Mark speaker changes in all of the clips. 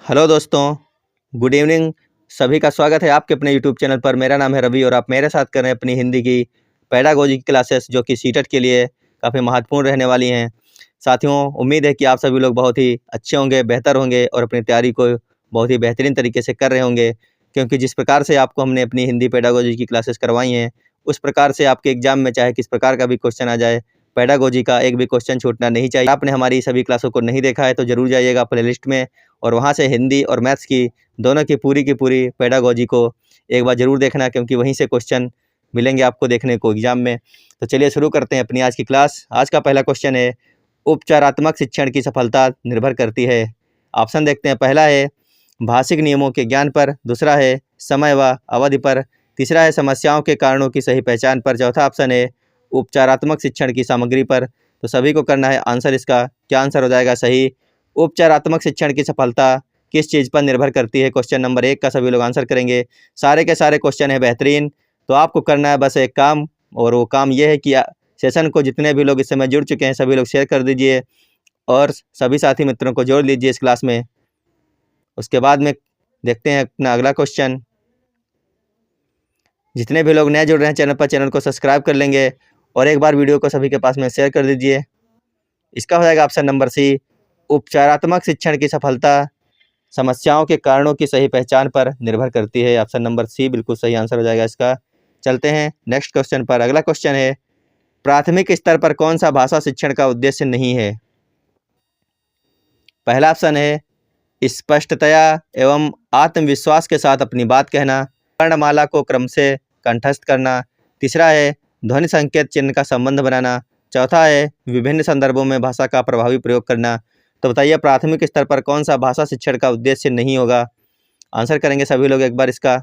Speaker 1: Hello दोस्तों, good evening. सभी का स्वागत है आपके अपने यूट्यूब चैनल पर। मेरा नाम है रवि और आप मेरे साथ कर रहे हैं अपनी हिंदी की पेडागोजी की क्लासेस, जो कि सीटेट के लिए काफ़ी महत्वपूर्ण रहने वाली हैं। साथियों, उम्मीद है कि आप सभी लोग बहुत ही अच्छे होंगे, बेहतर होंगे और अपनी तैयारी को बहुत ही बेहतरीन तरीके से कर रहे होंगे, क्योंकि जिस प्रकार से आपको हमने अपनी हिंदी पेडागोजी की क्लासेस करवाई हैं, उस प्रकार से आपके एग्जाम में चाहे किस प्रकार का भी क्वेश्चन आ जाए, पेडागोजी का एक भी क्वेश्चन छूटना नहीं चाहिए। आपने हमारी सभी क्लासों को नहीं देखा है तो ज़रूर जाइएगा प्लेलिस्ट में और वहाँ से हिंदी और मैथ्स की दोनों की पूरी पेडागोजी को एक बार ज़रूर देखना, क्योंकि वहीं से क्वेश्चन मिलेंगे आपको देखने को एग्जाम में। तो चलिए शुरू करते हैं अपनी आज की क्लास। आज का पहला क्वेश्चन है, उपचारात्मक शिक्षण की सफलता निर्भर करती है। ऑप्शन देखते हैं। पहला है भाषिक नियमों के ज्ञान पर, दूसरा है समय व अवधि पर, तीसरा है समस्याओं के कारणों की सही पहचान पर, चौथा ऑप्शन है उपचारात्मक शिक्षण की सामग्री पर। तो सभी को करना है आंसर। इसका क्या आंसर हो जाएगा सही? उपचारात्मक शिक्षण की सफलता किस चीज़ पर निर्भर करती है? क्वेश्चन नंबर 1 का सभी लोग आंसर करेंगे। सारे के सारे क्वेश्चन है बेहतरीन। तो आपको करना है बस एक काम, और वो काम ये है कि सेशन को जितने भी लोग इस समय जुड़ चुके हैं सभी लोग शेयर कर दीजिए और सभी साथी मित्रों को जोड़ लीजिए इस क्लास में। उसके बाद में देखते हैं अपना अगला क्वेश्चन। जितने भी लोग नए जुड़ रहे हैं चैनल पर, चैनल को सब्सक्राइब कर लेंगे और एक बार वीडियो को सभी के पास में शेयर कर दीजिए। इसका हो जाएगा ऑप्शन नंबर सी, उपचारात्मक शिक्षण की सफलता समस्याओं के कारणों की सही पहचान पर निर्भर करती है। ऑप्शन नंबर सी बिल्कुल सही आंसर हो जाएगा इसका। चलते हैं नेक्स्ट क्वेश्चन पर। अगला क्वेश्चन है, प्राथमिक स्तर पर कौन सा भाषा शिक्षण का उद्देश्य नहीं है? पहला ऑप्शन है स्पष्टतया एवं आत्मविश्वास के साथ अपनी बात कहना, वर्णमाला को क्रम से कंठस्थ करना, तीसरा है ध्वनि संकेत चिन्ह का संबंध बनाना, चौथा है विभिन्न संदर्भों में भाषा का प्रभावी प्रयोग करना। तो बताइए प्राथमिक स्तर पर कौन सा भाषा शिक्षण का उद्देश्य नहीं होगा? आंसर करेंगे सभी लोग एक बार इसका।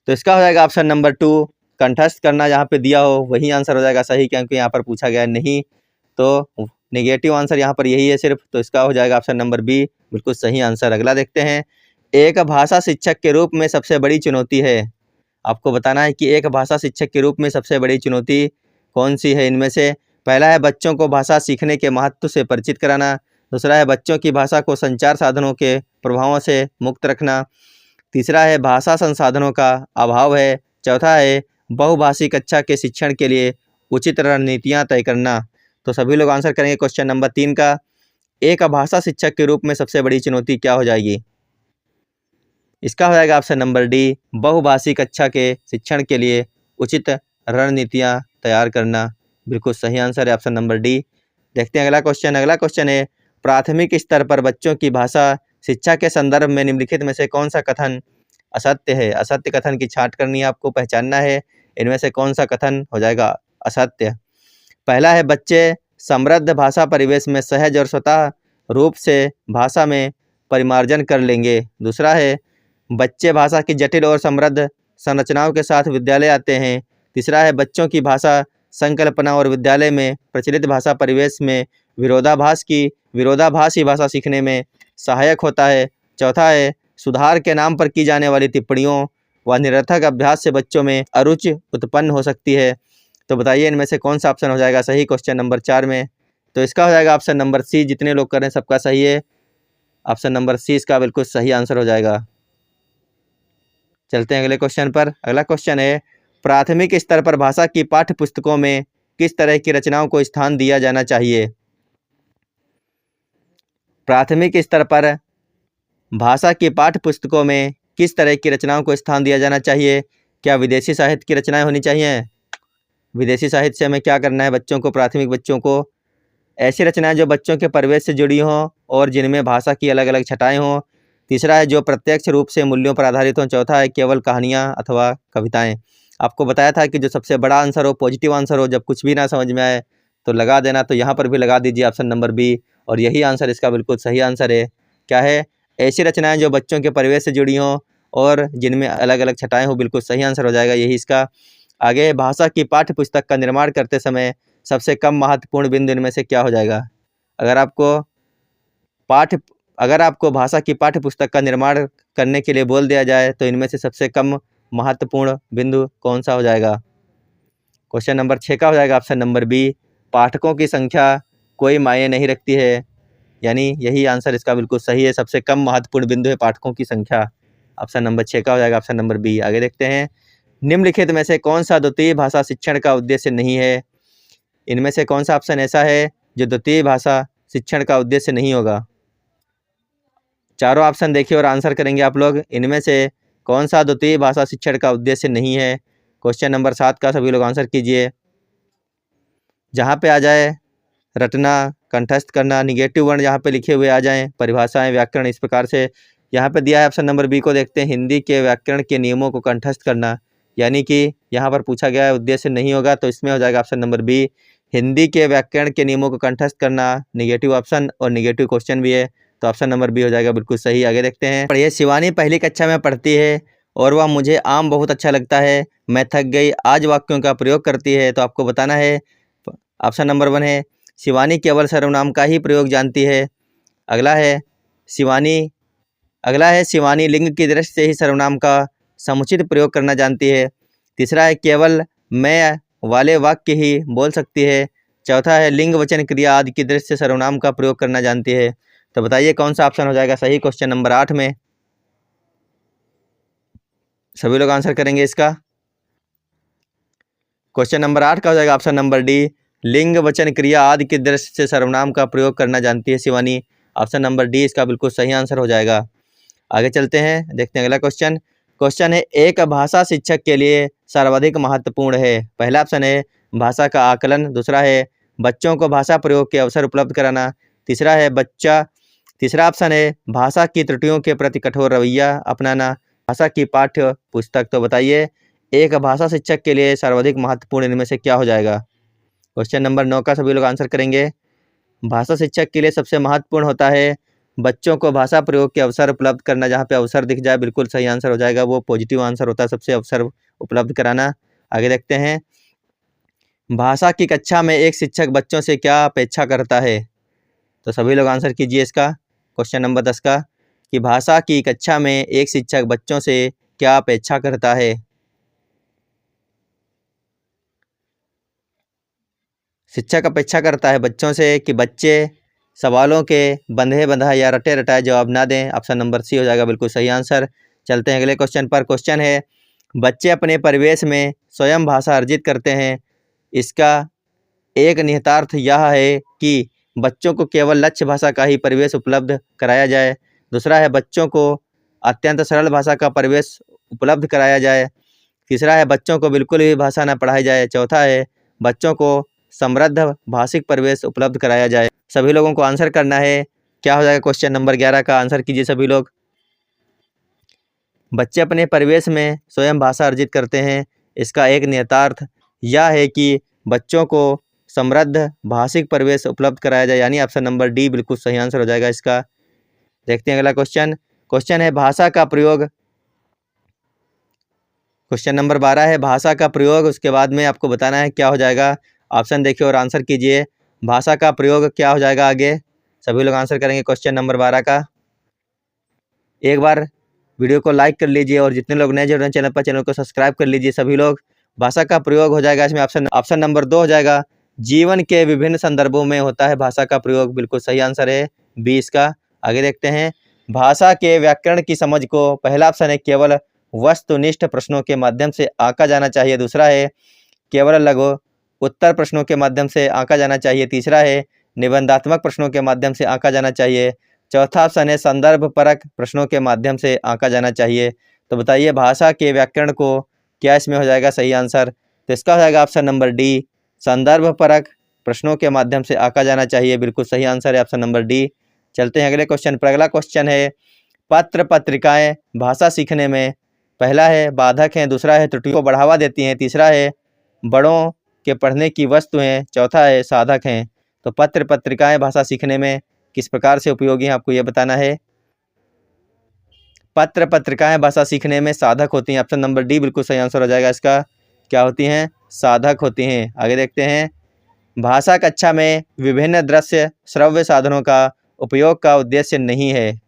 Speaker 1: तो इसका हो जाएगा ऑप्शन नंबर 2, कंठस्थ करना। यहाँ पे दिया हो वही आंसर हो जाएगा सही, क्योंकि यहाँ पर पूछा गया नहीं, तो नेगेटिव आंसर यहाँ पर यही है सिर्फ। तो इसका हो जाएगा ऑप्शन नंबर बी बिल्कुल सही आंसर। अगला देखते हैं, एक भाषा शिक्षक के रूप में सबसे बड़ी चुनौती है। आपको बताना है कि एक भाषा शिक्षक के रूप में सबसे बड़ी चुनौती कौन सी है इनमें से। पहला है बच्चों को भाषा सीखने के महत्व से परिचित कराना, दूसरा है बच्चों की भाषा को संचार साधनों के प्रभावों से मुक्त रखना, तीसरा है भाषा संसाधनों का अभाव है, चौथा है बहुभाषी कक्षा के शिक्षण के लिए उचित रणनीतियाँ तय करना। तो सभी लोग आंसर करेंगे क्वेश्चन नंबर 3 का। एक भाषा शिक्षक के रूप में सबसे बड़ी चुनौती क्या हो जाएगी? इसका हो जाएगा ऑप्शन नंबर डी, बहुभाषी कक्षा के शिक्षण के लिए उचित रणनीतियाँ तैयार करना। बिल्कुल सही आंसर है ऑप्शन नंबर डी। देखते हैं अगला क्वेश्चन। अगला क्वेश्चन है, प्राथमिक स्तर पर बच्चों की भाषा शिक्षा के संदर्भ में निम्नलिखित में से कौन सा कथन असत्य है? असत्य कथन की छांट करनी है, आपको पहचानना है इनमें से कौन सा कथन हो जाएगा असत्य। पहला है बच्चे समृद्ध भाषा परिवेश में सहज और स्वतः रूप से भाषा में परिमार्जन कर लेंगे, दूसरा है बच्चे भाषा की जटिल और समृद्ध संरचनाओं के साथ विद्यालय आते हैं, तीसरा है बच्चों की भाषा संकल्पना और विद्यालय में प्रचलित भाषा परिवेश में विरोधाभासी भाषा सीखने में सहायक होता है, चौथा है सुधार के नाम पर की जाने वाली टिप्पणियों व निरर्थक अभ्यास से बच्चों में अरुचि उत्पन्न हो सकती है। तो बताइए इनमें से कौन सा ऑप्शन हो जाएगा सही क्वेश्चन नंबर 4 में? तो इसका हो जाएगा ऑप्शन नंबर सी। जितने लोग कर रहे हैं सबका सही है, ऑप्शन नंबर सी इसका बिल्कुल सही आंसर हो जाएगा। चलते हैं अगले क्वेश्चन पर। अगला क्वेश्चन है, प्राथमिक स्तर पर भाषा की पाठ्य पुस्तकों में किस तरह की रचनाओं को स्थान दिया जाना चाहिए? प्राथमिक स्तर पर भाषा की पाठ्य पुस्तकों में किस तरह की रचनाओं को स्थान दिया जाना चाहिए? क्या विदेशी साहित्य की रचनाएं होनी चाहिए? विदेशी साहित्य से हमें क्या करना है? बच्चों को, प्राथमिक बच्चों को ऐसी रचनाएं जो बच्चों के परिवेश से जुड़ी हों और जिनमें भाषा की अलग अलग छटाएं हों, तीसरा है जो प्रत्यक्ष रूप से मूल्यों पर आधारित हों, चौथा है केवल कहानियाँ अथवा कविताएँ। आपको बताया था कि जो सबसे बड़ा आंसर हो, पॉजिटिव आंसर हो, जब कुछ भी ना समझ में आए तो लगा देना। तो यहाँ पर भी लगा दीजिए ऑप्शन नंबर बी, और यही आंसर इसका बिल्कुल सही आंसर है। क्या है? ऐसी रचनाएं जो बच्चों के परिवेश से जुड़ी हों और जिनमें अलग अलग छटाएं हों, बिल्कुल सही आंसर हो जाएगा यही इसका। आगे, भाषा की पाठ्य पुस्तक का निर्माण करते समय सबसे कम महत्वपूर्ण बिंदु इनमें से क्या हो जाएगा? अगर आपको भाषा की पाठ्य पुस्तक का निर्माण करने के लिए बोल दिया जाए तो इनमें से सबसे कम महत्वपूर्ण बिंदु कौन सा हो जाएगा? क्वेश्चन नंबर 6 का हो जाएगा ऑप्शन नंबर बी, पाठकों की संख्या कोई मायने नहीं रखती है। यानी यही आंसर इसका बिल्कुल सही है। सबसे कम महत्वपूर्ण बिंदु है पाठकों की संख्या। ऑप्शन नंबर 6 का हो जाएगा ऑप्शन नंबर बी। आगे देखते हैं, निम्नलिखित में से कौन सा द्वितीय भाषा शिक्षण का उद्देश्य नहीं है? इनमें से कौन सा ऑप्शन ऐसा है जो द्वितीय भाषा शिक्षण का उद्देश्य नहीं होगा? चारों ऑप्शन देखिए और आंसर करेंगे आप लोग। इनमें से कौन सा द्वितीय भाषा शिक्षण का उद्देश्य नहीं है? क्वेश्चन नंबर 7 का सभी लोग आंसर कीजिए। जहाँ पे आ जाए रटना, कंठस्थ करना, निगेटिव वर्ण यहाँ पे लिखे हुए आ जाएं, परिभाषाएं, व्याकरण, इस प्रकार से यहाँ पे दिया है। ऑप्शन नंबर बी को देखते हैं, हिंदी के व्याकरण के नियमों को कंठस्थ करना, यानी कि यहाँ पर पूछा गया है उद्देश्य नहीं होगा, तो इसमें हो जाएगा ऑप्शन नंबर बी, हिंदी के व्याकरण के नियमों को कंठस्थ करना। निगेटिव ऑप्शन और निगेटिव क्वेश्चन भी है, तो ऑप्शन नंबर बी हो जाएगा बिल्कुल सही। आगे देखते हैं, पढ़िए, शिवानी पहली कक्षा में पढ़ती है और वह मुझे आम बहुत अच्छा लगता है, मैं थक गई, आज वाक्यों का प्रयोग करती है, तो आपको बताना है। ऑप्शन नंबर 1 है, शिवानी केवल सर्वनाम का ही प्रयोग जानती है। अगला है शिवानी लिंग की दृष्टि से ही सर्वनाम का समुचित प्रयोग करना जानती है। तीसरा है, केवल मैं वाले वाक्य ही बोल सकती है। चौथा है, लिंग वचन क्रिया आदि की दृष्टि से सर्वनाम का प्रयोग करना जानती है। तो बताइए कौन सा ऑप्शन हो जाएगा सही क्वेश्चन नंबर 8 में? सभी लोग आंसर करेंगे इसका। क्वेश्चन नंबर 8 का हो जाएगा ऑप्शन नंबर डी, लिंग वचन क्रिया आदि की दृष्टि से सर्वनाम का प्रयोग करना जानती है शिवानी। ऑप्शन नंबर डी इसका बिल्कुल सही आंसर हो जाएगा। आगे चलते हैं, देखते हैं अगला क्वेश्चन। क्वेश्चन है, एक भाषा शिक्षक के लिए सर्वाधिक महत्वपूर्ण है। पहला ऑप्शन है भाषा का आकलन, दूसरा है बच्चों को भाषा प्रयोग के अवसर उपलब्ध कराना, तीसरा ऑप्शन है भाषा की त्रुटियों के प्रति कठोर रवैया अपनाना, भाषा की पाठ्य पुस्तक। तो बताइए एक भाषा शिक्षक के लिए सर्वाधिक महत्वपूर्ण इनमें से क्या हो जाएगा? क्वेश्चन नंबर 9 का सभी लोग आंसर करेंगे। भाषा शिक्षक के लिए सबसे महत्वपूर्ण होता है बच्चों को भाषा प्रयोग के अवसर उपलब्ध करना। जहाँ पे अवसर दिख जाए बिल्कुल सही आंसर हो जाएगा, वो पॉजिटिव आंसर होता है, सबसे अवसर उपलब्ध कराना। आगे देखते हैं, भाषा की कक्षा में एक शिक्षक बच्चों से क्या अपेक्षा करता है? तो सभी लोग आंसर कीजिए इसका। क्वेश्चन नंबर 10 का, कि भाषा की कक्षा में एक शिक्षक बच्चों से क्या अपेक्षा करता है? शिक्षक अपेक्षा करता है बच्चों से कि बच्चे सवालों के बंधे बंधा या रटे रटाए जवाब ना दें। ऑप्शन नंबर सी हो जाएगा बिल्कुल सही आंसर। चलते हैं अगले क्वेश्चन पर। क्वेश्चन है, बच्चे अपने परिवेश में स्वयं भाषा अर्जित करते हैं। इसका एक निहितार्थ यह है कि बच्चों को केवल लक्ष्य भाषा का ही परिवेश उपलब्ध कराया जाए। दूसरा है बच्चों को अत्यंत सरल भाषा का परिवेश उपलब्ध कराया जाए। तीसरा है बच्चों को बिल्कुल भी भाषा न पढ़ाई जाए। चौथा है बच्चों को समृद्ध भाषिक परिवेश उपलब्ध कराया जाए। सभी लोगों को आंसर करना है। क्या हो जाएगा क्वेश्चन नंबर 11 का? आंसर कीजिए सभी लोग। बच्चे अपने परिवेश में स्वयं भाषा अर्जित करते हैं। इसका एक निहितार्थ यह है कि बच्चों को समृद्ध भाषिक परिवेश उपलब्ध कराया जाए, यानी ऑप्शन नंबर डी बिल्कुल सही आंसर हो जाएगा इसका। देखते हैं अगला क्वेश्चन। क्वेश्चन है भाषा का प्रयोग। क्वेश्चन नंबर 12 है भाषा का प्रयोग। उसके बाद में आपको बताना है क्या हो जाएगा। ऑप्शन देखिए और आंसर कीजिए। भाषा का प्रयोग क्या हो जाएगा आगे? सभी लोग आंसर करेंगे क्वेश्चन नंबर 12 का। एक बार वीडियो को लाइक कर लीजिए और जितने लोग नए जुड़ रहे हैं चैनल पर, चैनल को सब्सक्राइब कर लीजिए सभी लोग। भाषा का प्रयोग हो जाएगा इसमें ऑप्शन नंबर 2 हो जाएगा, जीवन के विभिन्न संदर्भों में होता है भाषा का प्रयोग। बिल्कुल सही आंसर है बी इसका। आगे देखते हैं, भाषा के व्याकरण की समझ को, पहला ऑप्शन है केवल वस्तुनिष्ठ प्रश्नों के माध्यम से आंका जाना चाहिए। दूसरा है केवल लघु उत्तर प्रश्नों के माध्यम से आंका जाना चाहिए। तीसरा है निबंधात्मक प्रश्नों के माध्यम से आंका जाना चाहिए। चौथा ऑप्शन है संदर्भ परक प्रश्नों के माध्यम से आंका जाना चाहिए। तो बताइए भाषा के व्याकरण को क्या इसमें हो जाएगा सही आंसर? तो इसका हो जाएगा ऑप्शन नंबर डी, संदर्भ परक प्रश्नों के माध्यम से आंका जाना चाहिए। बिल्कुल सही आंसर है ऑप्शन नंबर डी। चलते हैं अगले क्वेश्चन पर। अगला क्वेश्चन है, पत्र पत्रिकाएं भाषा सीखने में, पहला है बाधक हैं, दूसरा है त्रुटियों को बढ़ावा देती हैं, तीसरा है बड़ों के पढ़ने की वस्तु हैं, चौथा है साधक हैं। तो पत्र पत्रिकाएं भाषा सीखने में किस प्रकार से उपयोगी हैं आपको ये बताना है। पत्र पत्रिकाएं भाषा सीखने में साधक होती हैं। ऑप्शन नंबर डी बिल्कुल सही आंसर हो जाएगा इसका। क्या होती हैं? साधक होती हैं। आगे देखते हैं, भाषा कक्षा में विभिन्न दृश्य श्रव्य साधनों का उपयोग का उद्देश्य नहीं है।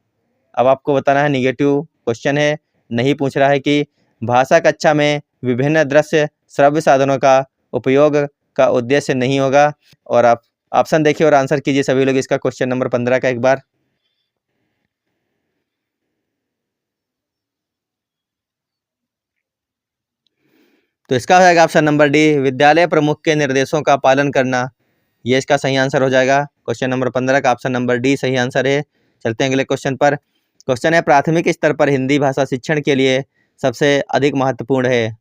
Speaker 1: अब आपको बताना है, निगेटिव क्वेश्चन है, नहीं पूछ रहा है कि भाषा कक्षा में विभिन्न दृश्य श्रव्य साधनों का उपयोग का उद्देश्य नहीं होगा। और आप ऑप्शन देखिए और आंसर कीजिए सभी लोग इसका क्वेश्चन नंबर 15 का एक बार। तो इसका हो जाएगा ऑप्शन नंबर डी, विद्यालय प्रमुख के निर्देशों का पालन करना। ये इसका सही आंसर हो जाएगा। क्वेश्चन नंबर 15 का ऑप्शन नंबर डी सही आंसर है। चलते हैं अगले क्वेश्चन पर। क्वेश्चन है, प्राथमिक स्तर पर हिंदी भाषा शिक्षण के लिए सबसे अधिक महत्वपूर्ण है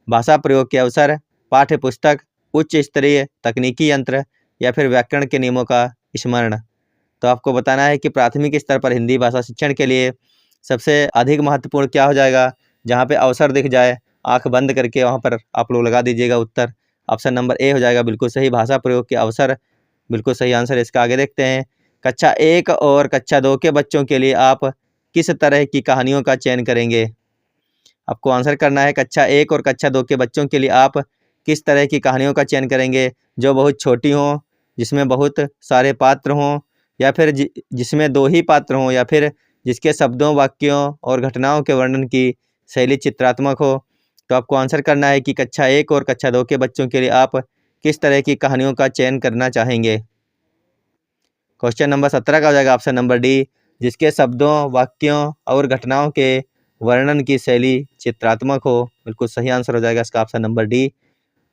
Speaker 1: भाषा प्रयोग के अवसर, पाठ्य पुस्तक, उच्च स्तरीय तकनीकी यंत्र या फिर व्याकरण के नियमों का स्मरण। तो आपको बताना है कि प्राथमिक स्तर पर हिंदी भाषा शिक्षण के लिए सबसे अधिक महत्वपूर्ण क्या हो जाएगा। जहाँ पे अवसर दिख जाए आंख बंद करके वहाँ पर आप लोग लगा दीजिएगा उत्तर। ऑप्शन नंबर ए हो जाएगा बिल्कुल सही, भाषा प्रयोग के अवसर बिल्कुल सही आंसर है इसका। आगे देखते हैं, कक्षा 1 और कक्षा 2 के बच्चों के लिए आप किस तरह की कहानियों का चयन करेंगे। आपको आंसर करना है, कक्षा 1 और कक्षा 2 के बच्चों के लिए आप किस तरह की कहानियों का चयन करेंगे, जो बहुत छोटी हों, जिसमें बहुत सारे पात्र हों, या फिर जिसमें 2 ही पात्र हों, या फिर जिसके शब्दों, वाक्यों और घटनाओं के वर्णन की शैली चित्रात्मक हो। तो आपको आंसर करना है कि कक्षा 1 और कक्षा 2 के बच्चों के लिए आप किस तरह की कहानियों का चयन करना चाहेंगे। क्वेश्चन नंबर 17 का हो जाएगा ऑप्शन नंबर डी, जिसके शब्दों, वाक्यों और घटनाओं के वर्णन की शैली चित्रात्मक हो। बिल्कुल सही आंसर हो जाएगा इसका ऑप्शन नंबर डी।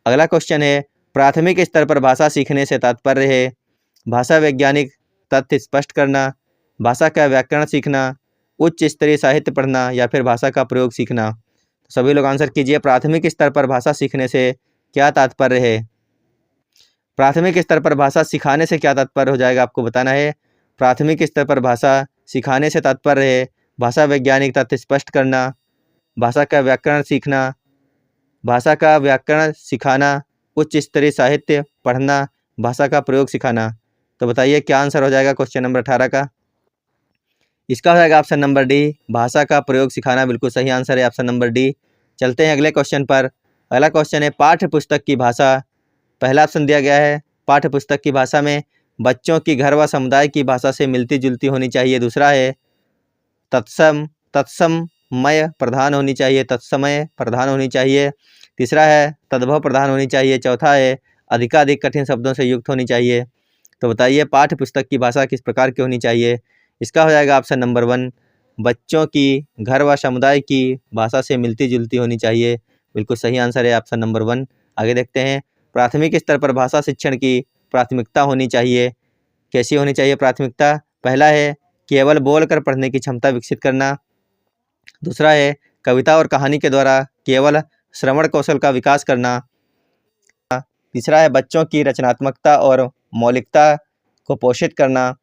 Speaker 1: अगला क्वेश्चन है, प्राथमिक स्तर पर भाषा सीखने से तात्पर्य है भाषा वैज्ञानिक तथ्य स्पष्ट करना, भाषा का व्याकरण सीखना, उच्च स्तरीय साहित्य पढ़ना या फिर भाषा का प्रयोग सीखना। तो सभी लोग आंसर कीजिए, प्राथमिक स्तर पर भाषा सीखने से क्या तात्पर्य है। प्राथमिक स्तर पर भाषा सिखाने से क्या तात्पर्य हो जाएगा, आपको बताना है। प्राथमिक स्तर पर भाषा सिखाने से तात्पर्य है भाषा वैज्ञानिक तथ्य स्पष्ट करना, भाषा का व्याकरण सीखना, भाषा का व्याकरण सिखाना, उच्च स्तरीय साहित्य पढ़ना, भाषा का प्रयोग सिखाना। तो बताइए क्या आंसर हो जाएगा क्वेश्चन नंबर 18 का। इसका हो जाएगा ऑप्शन नंबर डी, भाषा का प्रयोग सिखाना। बिल्कुल सही आंसर है ऑप्शन नंबर डी। चलते हैं अगले क्वेश्चन पर। अगला क्वेश्चन है, पाठ्य पुस्तक की भाषा। पहला ऑप्शन दिया गया है, पाठ्य पुस्तक की भाषा में बच्चों की घर व समुदाय की भाषा से मिलती जुलती होनी चाहिए। दूसरा है तत्समय प्रधान होनी चाहिए, तत्समय प्रधान होनी चाहिए। तीसरा है तद्भव प्रधान होनी चाहिए। चौथा है अधिकाधिक कठिन शब्दों से युक्त होनी चाहिए। तो बताइए पाठ्य पुस्तक की भाषा किस प्रकार की होनी चाहिए। इसका हो जाएगा ऑप्शन नंबर 1, बच्चों की घर व समुदाय की भाषा से मिलती जुलती होनी चाहिए। बिल्कुल सही आंसर है ऑप्शन नंबर 1। आगे देखते हैं, प्राथमिक स्तर पर भाषा शिक्षण की प्राथमिकता होनी चाहिए। कैसी होनी चाहिए प्राथमिकता। पहला है केवल बोलकर पढ़ने की क्षमता विकसित करना। दूसरा है कविता और कहानी के द्वारा केवल श्रवण कौशल का विकास करना। तीसरा है बच्चों की रचनात्मकता और मौलिकता को पोषित करना।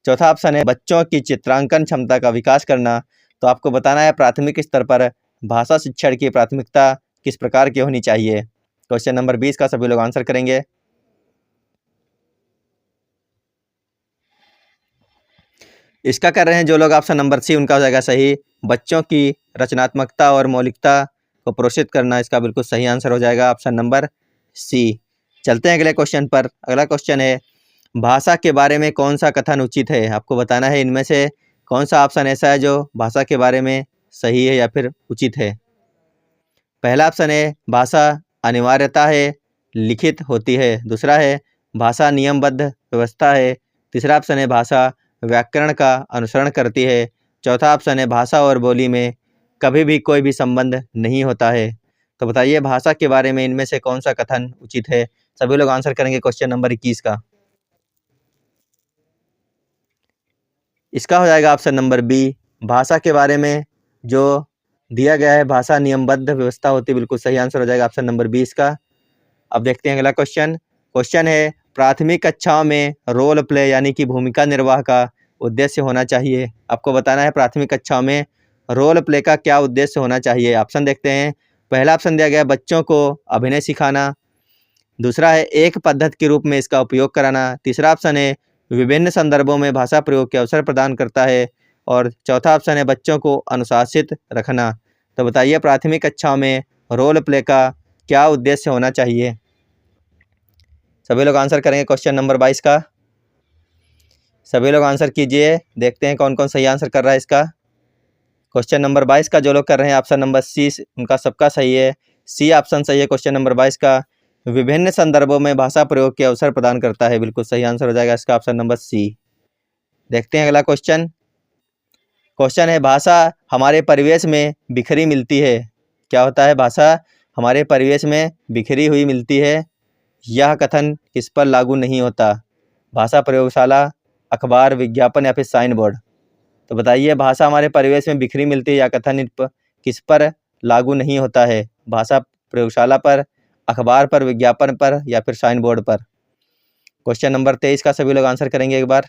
Speaker 1: चौथा ऑप्शन है बच्चों की चित्रांकन क्षमता का विकास करना। तो आपको बताना है प्राथमिक स्तर पर भाषा शिक्षण की प्राथमिकता किस प्रकार की होनी चाहिए। क्वेश्चन नंबर 20 का सभी लोग आंसर करेंगे। इसका कर रहे हैं जो लोग ऑप्शन नंबर सी, उनका हो जाएगा सही, बच्चों की रचनात्मकता और मौलिकता को प्रोत्साहित करना। इसका बिल्कुल सही आंसर हो जाएगा ऑप्शन नंबर सी। चलते हैं अगले क्वेश्चन पर। अगला क्वेश्चन है, भाषा के बारे में कौन सा कथन उचित है। आपको बताना है इनमें से कौन सा ऑप्शन ऐसा है जो भाषा के बारे में सही है या फिर उचित है। पहला ऑप्शन है भाषा अनिवार्यता है, लिखित होती है। दूसरा है भाषा नियमबद्ध व्यवस्था है। तीसरा ऑप्शन है भाषा व्याकरण का अनुसरण करती है। चौथा ऑप्शन है भाषा और बोली में कभी भी कोई भी संबंध नहीं होता है। तो बताइए भाषा के बारे में इनमें से कौन सा कथन उचित है। सभी लोग आंसर करेंगे क्वेश्चन नंबर 21 का। इसका हो जाएगा ऑप्शन नंबर बी, भाषा के बारे में जो दिया गया है भाषा नियमबद्ध व्यवस्था होती है। बिल्कुल सही आंसर हो जाएगा ऑप्शन नंबर 20 का। अब देखते हैं अगला क्वेश्चन। क्वेश्चन है, प्राथमिक कक्षाओं में रोल प्ले यानी कि भूमिका निर्वाह का उद्देश्य होना चाहिए। आपको बताना है प्राथमिक कक्षाओं में रोल प्ले का क्या उद्देश्य होना चाहिए। ऑप्शन देखते हैं। पहला ऑप्शन दिया गया है बच्चों को अभिनय सिखाना। दूसरा है एक पद्धति के रूप में इसका उपयोग कराना। तीसरा ऑप्शन है विभिन्न संदर्भों में भाषा प्रयोग के अवसर प्रदान करता है। और चौथा ऑप्शन है बच्चों को अनुशासित रखना। तो बताइए प्राथमिक कक्षाओं में रोल प्ले का क्या उद्देश्य होना चाहिए। सभी लोग आंसर करेंगे क्वेश्चन नंबर 22 का। सभी लोग आंसर कीजिए, देखते हैं कौन कौन सही आंसर कर रहा है इसका। क्वेश्चन नंबर 22 का जो लोग कर रहे हैं ऑप्शन नंबर सी, उनका सबका सही है। सी ऑप्शन सही है क्वेश्चन नंबर 22 का। विभिन्न संदर्भों में भाषा प्रयोग के अवसर प्रदान करता है। बिल्कुल सही आंसर हो जाएगा इसका ऑप्शन नंबर सी। देखते हैं अगला क्वेश्चन। क्वेश्चन है भाषा हमारे परिवेश में बिखरी मिलती है। क्या होता है? भाषा हमारे परिवेश में बिखरी हुई मिलती है। यह कथन किस पर लागू नहीं होता? भाषा प्रयोगशाला, अखबार, विज्ञापन या फिर साइन बोर्ड। तो बताइए भाषा हमारे परिवेश में बिखरी मिलती है, या कथन किस पर लागू नहीं होता है? भाषा प्रयोगशाला पर, अखबार पर, विज्ञापन पर या फिर साइन बोर्ड पर। क्वेश्चन नंबर 23 का सभी लोग आंसर करेंगे एक बार।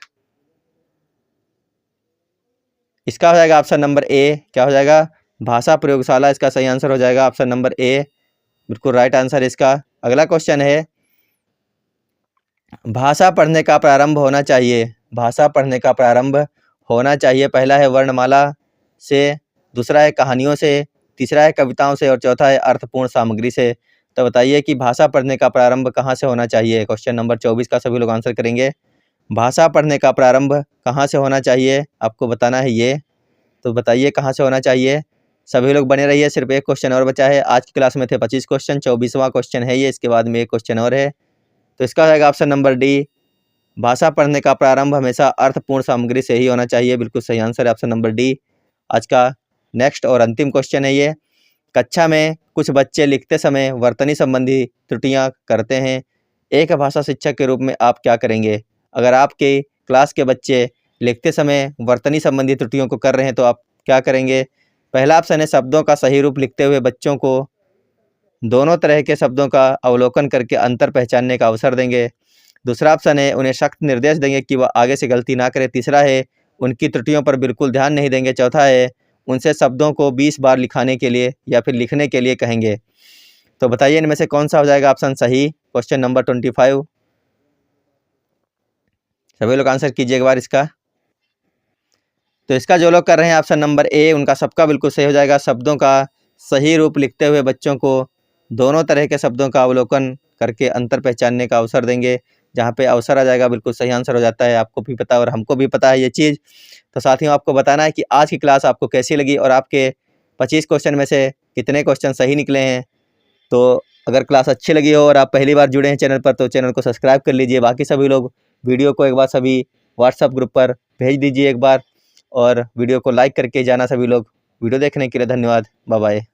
Speaker 1: इसका हो जाएगा ऑप्शन नंबर ए। क्या हो जाएगा? भाषा प्रयोगशाला इसका सही आंसर हो जाएगा ऑप्शन नंबर ए, बिल्कुल राइट आंसर इसका। अगला क्वेश्चन है भाषा पढ़ने का प्रारंभ होना चाहिए। भाषा पढ़ने का प्रारंभ होना चाहिए। पहला है वर्णमाला से, दूसरा है कहानियों से, तीसरा है कविताओं से और चौथा है अर्थपूर्ण सामग्री से। तो बताइए कि भाषा पढ़ने का प्रारंभ कहाँ से होना चाहिए? क्वेश्चन नंबर 24 का सभी लोग आंसर करेंगे। भाषा पढ़ने का प्रारंभ कहाँ से होना चाहिए? आपको बताना है ये। तो बताइए कहाँ से होना चाहिए। सभी लोग बने रहिए, सिर्फ एक क्वेश्चन और बचा है। आज की क्लास में थे 25 क्वेश्चन, 24वां क्वेश्चन है ये, इसके बाद में एक क्वेश्चन और है। तो इसका हो जाएगा ऑप्शन नंबर डी। भाषा पढ़ने का प्रारंभ हमेशा अर्थपूर्ण सामग्री से ही होना चाहिए। बिल्कुल सही आंसर है ऑप्शन नंबर डी। आज का नेक्स्ट और अंतिम क्वेश्चन है ये। कक्षा में कुछ बच्चे लिखते समय वर्तनी संबंधी त्रुटियां करते हैं। एक भाषा शिक्षक के रूप में आप क्या करेंगे? अगर आपके क्लास के बच्चे लिखते समय वर्तनी संबंधी त्रुटियों को कर रहे हैं तो आप क्या करेंगे? पहला ऑप्शन है शब्दों का सही रूप लिखते हुए बच्चों को दोनों तरह के शब्दों का अवलोकन करके अंतर पहचानने का अवसर देंगे। दूसरा ऑप्शन है उन्हें सख्त निर्देश देंगे कि वह आगे से गलती ना करें। तीसरा है उनकी त्रुटियों पर बिल्कुल ध्यान नहीं देंगे। चौथा है उनसे शब्दों को 20 बार लिखाने के लिए या फिर लिखने के लिए कहेंगे। तो बताइए इनमें से कौन सा हो जाएगा ऑप्शन सही? Question number 25। सभी लोग आंसर कीजिए एक बार इसका। तो इसका जो लोग कर रहे हैं ऑप्शन नंबर ए, उनका सबका बिल्कुल सही हो जाएगा। शब्दों का सही रूप लिखते हुए बच्चों को दोनों तरह के शब्दों का अवलोकन करके अंतर पहचानने का अवसर देंगे। जहाँ पे अवसर आ जाएगा बिल्कुल सही आंसर हो जाता है। आपको भी पता है और हमको भी पता है ये चीज़। तो साथियों आपको बताना है कि आज की क्लास आपको कैसी लगी और आपके 25 क्वेश्चन में से कितने क्वेश्चन सही निकले हैं। तो अगर क्लास अच्छी लगी हो और आप पहली बार जुड़े हैं चैनल पर तो चैनल को सब्सक्राइब कर लीजिए। बाकी सभी लोग वीडियो को एक बार सभी व्हाट्सएप ग्रुप पर भेज दीजिए एक बार, और वीडियो को लाइक करके जाना सभी लोग। वीडियो देखने के लिए धन्यवाद। Bye bye.